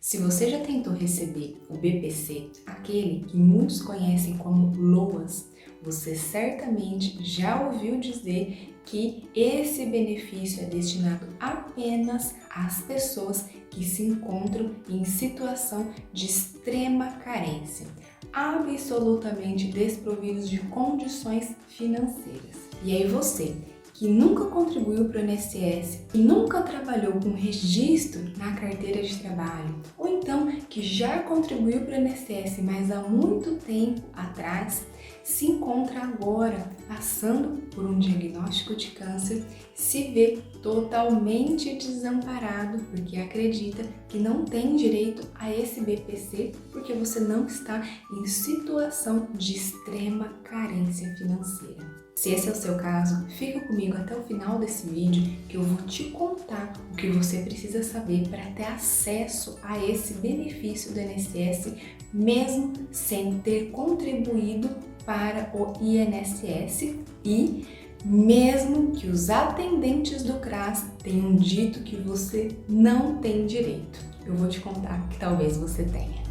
Se você já tentou receber o BPC, aquele que muitos conhecem como LOAS, você certamente já ouviu dizer que esse benefício é destinado apenas às pessoas que se encontram em situação de extrema carência, absolutamente desprovidos de condições financeiras. E aí você, que nunca contribuiu para o INSS e nunca trabalhou com registro na carteira de trabalho, ou então que já contribuiu para o INSS, mas há muito tempo atrás, se encontra agora passando por um diagnóstico de câncer, se vê totalmente desamparado porque acredita que não tem direito a esse BPC porque você não está em situação de extrema carência financeira. Se esse é o seu caso, fica comigo até o final desse vídeo que eu vou te contar o que você precisa saber para ter acesso a esse benefício do INSS, mesmo sem ter contribuído para o INSS e mesmo que os atendentes do CRAS tenham dito que você não tem direito. Eu vou te contar que talvez você tenha.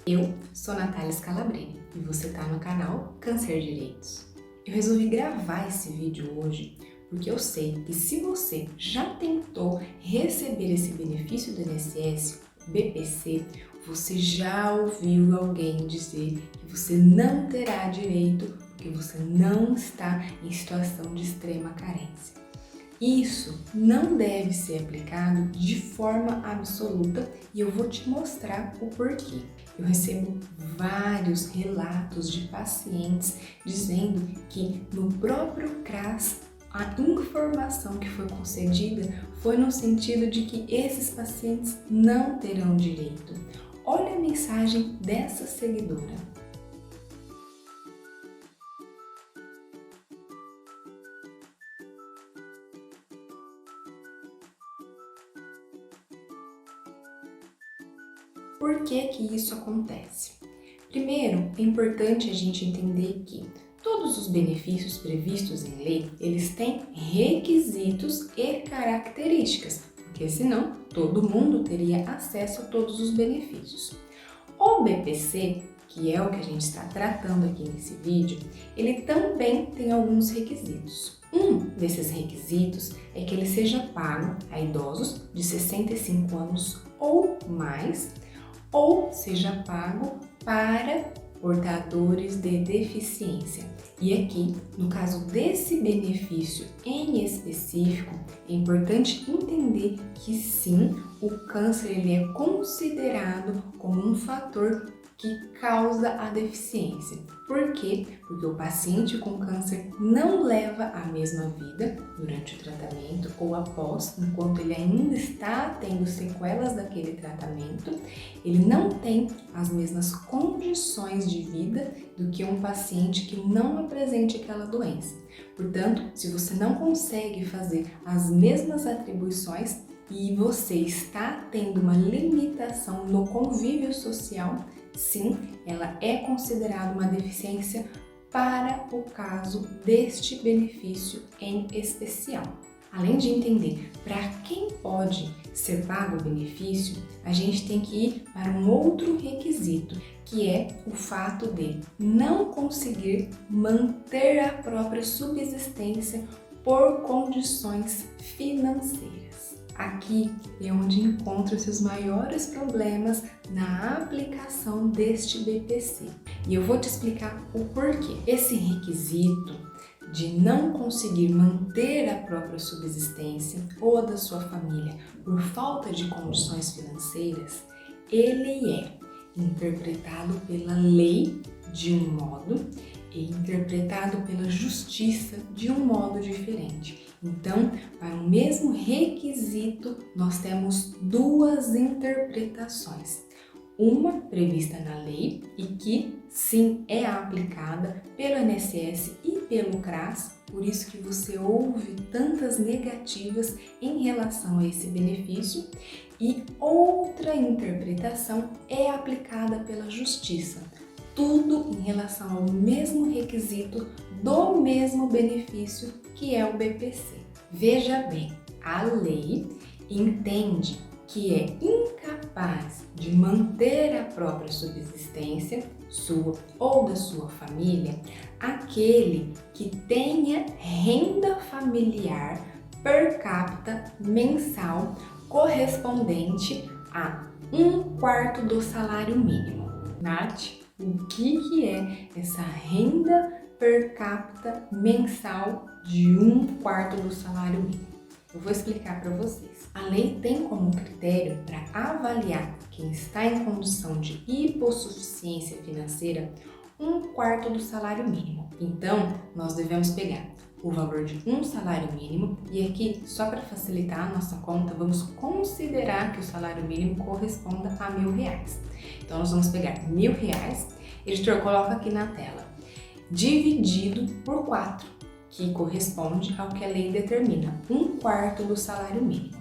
Eu sou Natália Scalabrini e você está no canal Câncer Direitos. Eu resolvi gravar esse vídeo hoje porque eu sei que se você já tentou receber esse benefício do INSS, o BPC, você já ouviu alguém dizer que você não terá direito porque você não está em situação de extrema carência. Isso não deve ser aplicado de forma absoluta e eu vou te mostrar o porquê. Eu recebo vários relatos de pacientes dizendo que no próprio CRAS a informação que foi concedida foi no sentido de que esses pacientes não terão direito. Olha a mensagem dessa seguidora. Por que isso acontece? Primeiro, é importante a gente entender que todos os benefícios previstos em lei, eles têm requisitos e características, porque senão todo mundo teria acesso a todos os benefícios. O BPC, que é o que a gente está tratando aqui nesse vídeo, ele também tem alguns requisitos. Um desses requisitos é que ele seja pago a idosos de 65 anos ou mais, ou seja pago para portadores de deficiência. E aqui, no caso desse benefício em específico, é importante entender que sim, o câncer ele é considerado como um fator que causa a deficiência. Por quê? Porque o paciente com câncer não leva a mesma vida durante o tratamento ou após, enquanto ele ainda está tendo sequelas daquele tratamento, ele não tem as mesmas condições de vida do que um paciente que não apresente aquela doença. Portanto, se você não consegue fazer as mesmas atribuições e você está tendo uma limitação no convívio social, sim, ela é considerada uma deficiência para o caso deste benefício em especial. Além de entender para quem pode ser pago o benefício, a gente tem que ir para um outro requisito, que é o fato de não conseguir manter a própria subsistência por condições financeiras. Aqui é onde encontram-se os maiores problemas na aplicação deste BPC. E eu vou te explicar o porquê. Esse requisito de não conseguir manter a própria subsistência ou a da sua família por falta de condições financeiras, ele é interpretado pela lei de um modo e interpretado pela justiça de um modo diferente. Então, para o mesmo requisito, nós temos duas interpretações. Uma prevista na lei e que, sim, é aplicada pelo INSS e pelo CRAS, por isso que você ouve tantas negativas em relação a esse benefício, e outra interpretação é aplicada pela Justiça. Tudo em relação ao mesmo requisito do mesmo benefício que é o BPC. Veja bem, a lei entende que é incapaz de manter a própria subsistência, sua ou da sua família, aquele que tenha renda familiar per capita mensal correspondente a 1/4 do salário mínimo. Nath, o que é essa renda per capita mensal de 1/4 do salário mínimo? Eu vou explicar para vocês. A lei tem como critério para avaliar quem está em condição de hipossuficiência financeira 1/4 do salário mínimo. Então, nós devemos pegar o valor de um salário mínimo e aqui, só para facilitar a nossa conta, vamos considerar que o salário mínimo corresponda a R$1.000. Então, nós vamos pegar R$1.000, editor, coloca aqui na tela, dividido por 4, que corresponde ao que a lei determina, 1/4 do salário mínimo.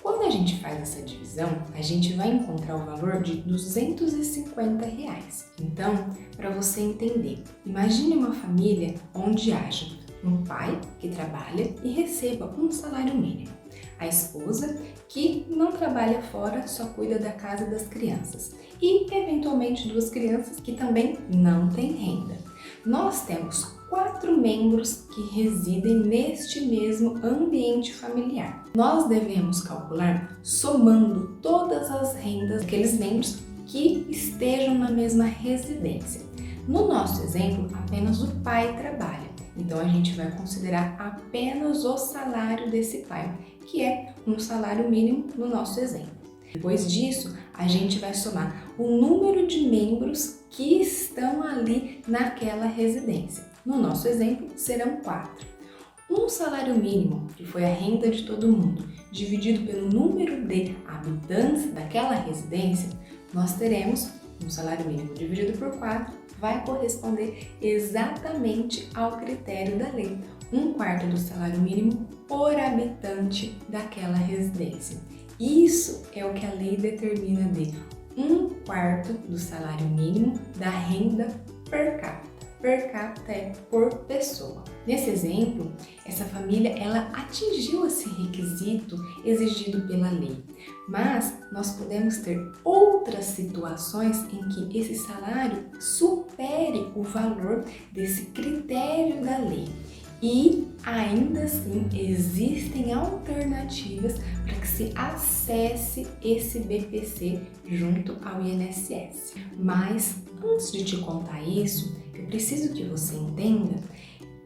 Quando a gente faz essa divisão, a gente vai encontrar o valor de R$250. Então, para você entender, imagine uma família onde haja um pai que trabalha e receba um salário mínimo, a esposa que não trabalha fora, só cuida da casa e das crianças, e eventualmente 2 crianças que também não têm renda. Nós temos 4 membros que residem neste mesmo ambiente familiar. Nós devemos calcular somando todas as rendas daqueles membros que estejam na mesma residência. No nosso exemplo, apenas o pai trabalha, então a gente vai considerar apenas o salário desse pai, que é um salário mínimo no nosso exemplo. Depois disso, a gente vai somar o número de membros que estão ali naquela residência. No nosso exemplo, serão 4. Um salário mínimo, que foi a renda de todo mundo, dividido pelo número de habitantes daquela residência, nós teremos um salário mínimo dividido por 4, vai corresponder exatamente ao critério da lei, 1/4 do salário mínimo por habitante daquela residência. Isso é o que a lei determina de 1/4 do salário mínimo da renda per capita. Per capita é por pessoa. Nesse exemplo, essa família ela atingiu esse requisito exigido pela lei, mas nós podemos ter outras situações em que esse salário supere o valor desse critério da lei. E ainda assim existem alternativas para que se acesse esse BPC junto ao INSS. Mas antes de te contar isso, eu preciso que você entenda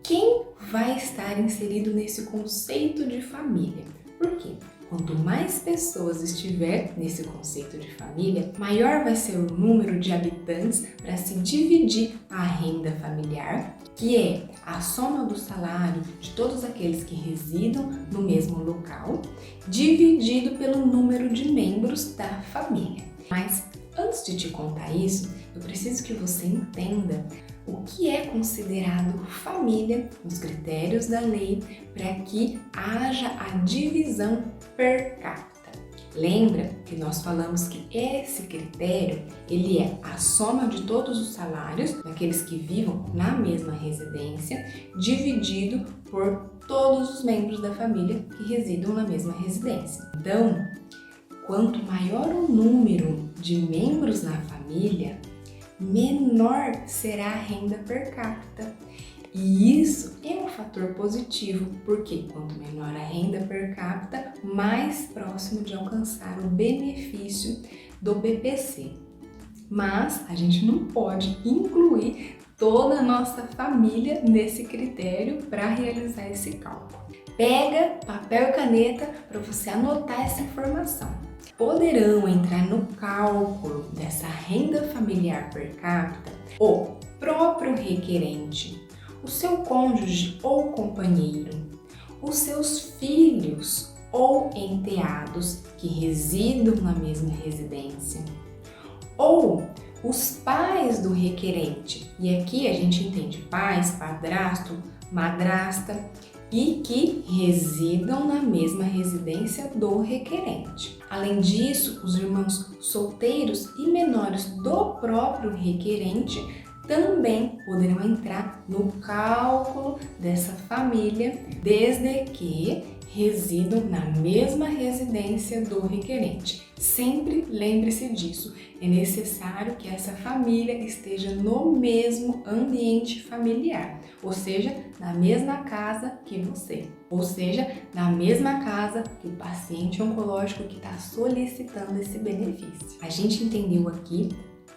quem vai estar inserido nesse conceito de família. Por quê? Quanto mais pessoas estiver nesse conceito de família, maior vai ser o número de habitantes para se dividir a renda familiar, que é a soma do salário de todos aqueles que residam no mesmo local, dividido pelo número de membros da família. Mas antes de te contar isso, eu preciso que você entenda o que é considerado família nos critérios da lei para que haja a divisão per capita. Lembra que nós falamos que esse critério ele é a soma de todos os salários daqueles que vivam na mesma residência, dividido por todos os membros da família que residam na mesma residência. Então, quanto maior o número de membros na família, menor será a renda per capita. E isso é um fator positivo, porque quanto menor a renda per capita, mais próximo de alcançar o benefício do BPC. Mas a gente não pode incluir toda a nossa família nesse critério para realizar esse cálculo. Pega papel e caneta para você anotar essa informação. Poderão entrar no cálculo dessa renda familiar per capita o próprio requerente, o seu cônjuge ou companheiro, os seus filhos ou enteados que residam na mesma residência, ou os pais do requerente, e aqui a gente entende pais, padrasto, madrasta, e que residam na mesma residência do requerente. Além disso, os irmãos solteiros e menores do próprio requerente também poderão entrar no cálculo dessa família, desde que residam na mesma residência do requerente. Sempre lembre-se disso. É necessário que essa família esteja no mesmo ambiente familiar, ou seja, na mesma casa que você, ou seja, na mesma casa que o paciente oncológico que está solicitando esse benefício. A gente entendeu aqui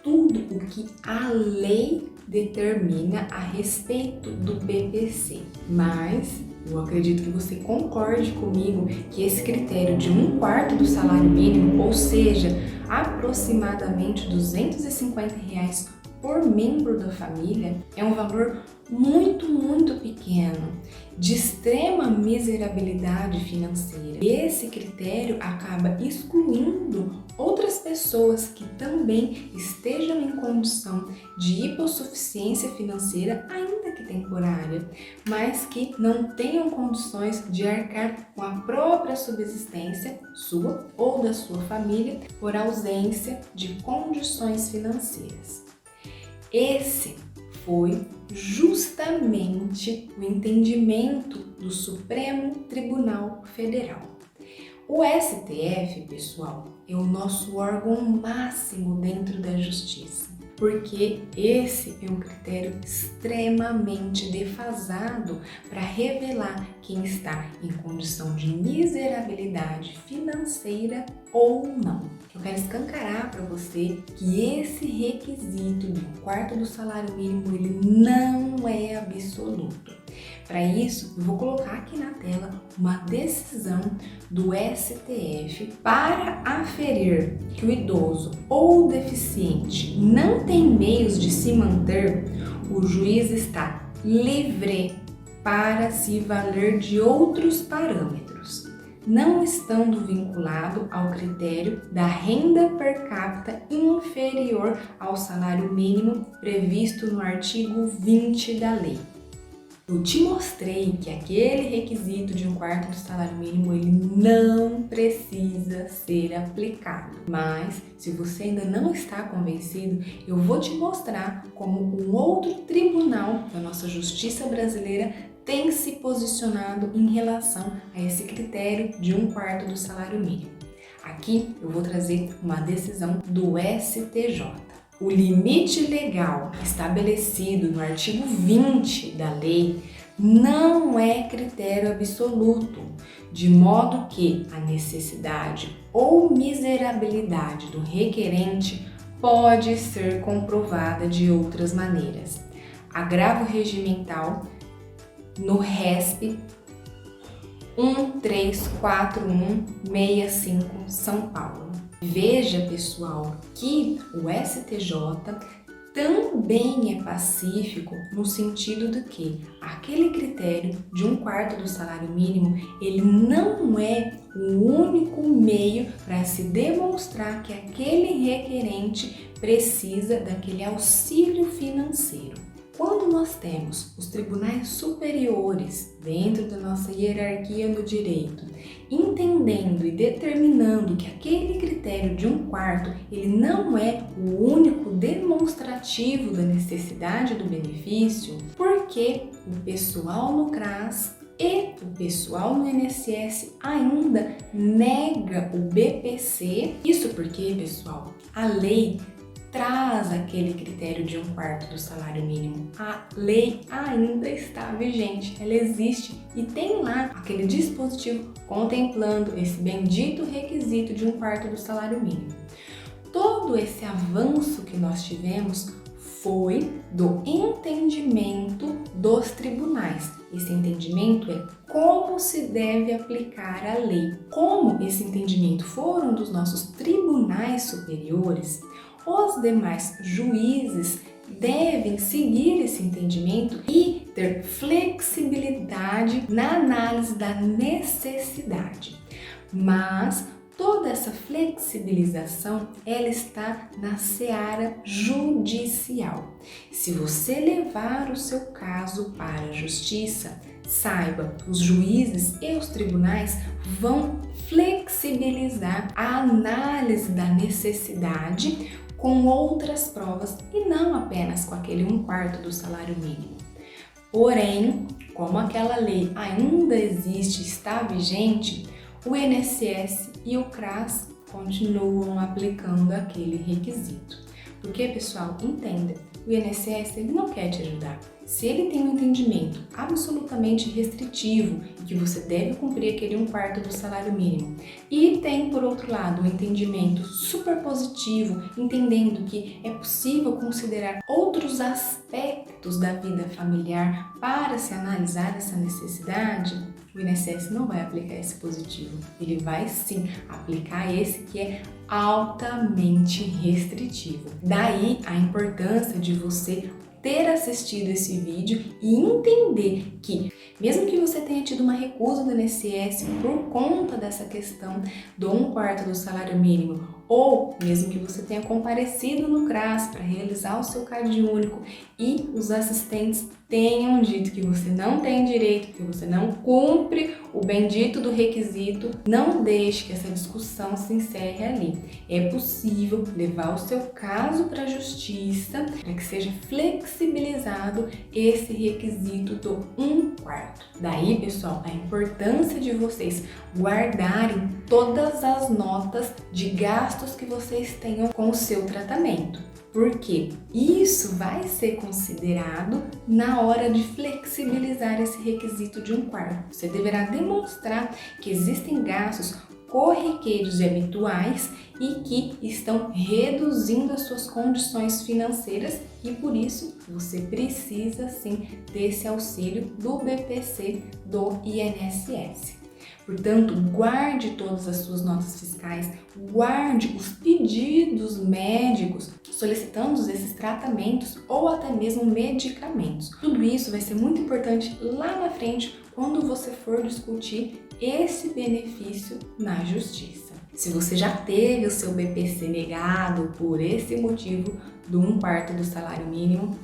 tudo o que a lei determina a respeito do BPC, mas eu acredito que você concorde comigo que esse critério de 1/4 do salário mínimo, ou seja, aproximadamente R$ 250 por membro da família, é um valor muito pequeno, de extrema miserabilidade financeira. Esse critério acaba excluindo outras pessoas que também estejam em condição de hipossuficiência financeira, ainda que temporária, mas que não tenham condições de arcar com a própria subsistência sua ou da sua família por ausência de condições financeiras. Esse foi justamente o entendimento do Supremo Tribunal Federal. O STF, pessoal, é o nosso órgão máximo dentro da justiça, porque esse é um critério extremamente defasado para revelar quem está em condição de miserabilidade financeira ou não. Eu quero escancarar para você que esse requisito de 1/4 do salário mínimo ele não é absoluto. Para isso, eu vou colocar aqui na tela uma decisão do STF para aferir que o idoso ou o deficiente não tem meios de se manter, o juiz está livre para se valer de outros parâmetros, não estando vinculado ao critério da renda per capita inferior ao salário mínimo previsto no artigo 20 da lei. Eu te mostrei que aquele requisito de 1/4 do salário mínimo ele não precisa ser aplicado, mas se você ainda não está convencido, eu vou te mostrar como um outro tribunal da nossa justiça brasileira tem se posicionado em relação a esse critério de 1/4 do salário mínimo. Aqui eu vou trazer uma decisão do STJ. O limite legal estabelecido no artigo 20 da lei não é critério absoluto, de modo que a necessidade ou miserabilidade do requerente pode ser comprovada de outras maneiras. Agravo regimental no RESP 13416 São Paulo. Veja, pessoal, que o STJ também é pacífico no sentido de que aquele critério de 1/4 do salário mínimo, ele não é o único meio para se demonstrar que aquele requerente precisa daquele auxílio financeiro. Quando nós temos os tribunais superiores dentro da nossa hierarquia no direito, entendendo e determinando que aquele critério de 1/4 ele não é o único demonstrativo da necessidade do benefício, porque o pessoal no CRAS e o pessoal no INSS ainda nega o BPC. Isso porque, pessoal, a lei traz aquele critério de 1/4 do salário mínimo. A lei ainda está vigente, ela existe e tem lá aquele dispositivo contemplando esse bendito requisito de 1/4 do salário mínimo. Todo esse avanço que nós tivemos foi do entendimento dos tribunais. Esse entendimento é como se deve aplicar a lei. Como esse entendimento foram dos nossos tribunais superiores, os demais juízes devem seguir esse entendimento e ter flexibilidade na análise da necessidade. Mas toda essa flexibilização, ela está na seara judicial. Se você levar o seu caso para a justiça, saiba, os juízes e os tribunais vão flexibilizar a análise da necessidade com outras provas e não apenas com aquele 1/4 do salário mínimo. Porém, como aquela lei ainda existe, está vigente, o INSS e o CRAS continuam aplicando aquele requisito. Porque, pessoal, entenda, o INSS ele não quer te ajudar. Se ele tem um entendimento absolutamente restritivo e que você deve cumprir aquele 1/4 do salário mínimo, e tem, por outro lado, um entendimento super positivo, entendendo que é possível considerar outros aspectos da vida familiar para se analisar essa necessidade, o INSS não vai aplicar esse positivo. Ele vai sim aplicar esse que é altamente restritivo. Daí a importância de você ter assistido esse vídeo e entender que, mesmo que você tenha tido uma recusa do INSS por conta dessa questão do 1/4 do salário mínimo, ou mesmo que você tenha comparecido no CRAS para realizar o seu CadÚnico e os assistentes tenham dito que você não tem direito, que você não cumpre o bendito do requisito, não deixe que essa discussão se encerre ali. É possível levar o seu caso para a justiça para que seja flexibilizado esse requisito do 1/4. Daí, pessoal, a importância de vocês guardarem todas as notas de gastos que vocês tenham com o seu tratamento. Porque isso vai ser considerado na hora de flexibilizar esse requisito de 1/4. Você deverá demonstrar que existem gastos corriqueiros e habituais e que estão reduzindo as suas condições financeiras e por isso você precisa sim desse auxílio do BPC do INSS. Portanto, guarde todas as suas notas fiscais, guarde os pedidos médicos solicitando esses tratamentos ou até mesmo medicamentos. Tudo isso vai ser muito importante lá na frente quando você for discutir esse benefício na justiça. Se você já teve o seu BPC negado por esse motivo do 1/4 do salário mínimo,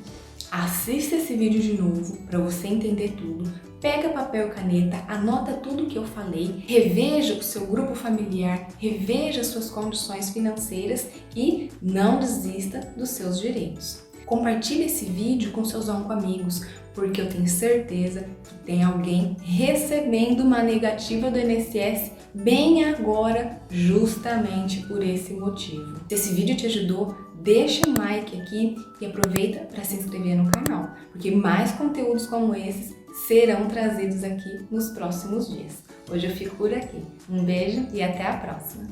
assista esse vídeo de novo para você entender tudo. Pega papel e caneta, anota tudo que eu falei, reveja o seu grupo familiar, reveja suas condições financeiras e não desista dos seus direitos. Compartilhe esse vídeo com seus amigos, porque eu tenho certeza que tem alguém recebendo uma negativa do INSS bem agora, justamente por esse motivo. Se esse vídeo te ajudou, deixa um like aqui e aproveita para se inscrever no canal, porque mais conteúdos como esses serão trazidos aqui nos próximos dias. Hoje eu fico por aqui. Um beijo e até a próxima!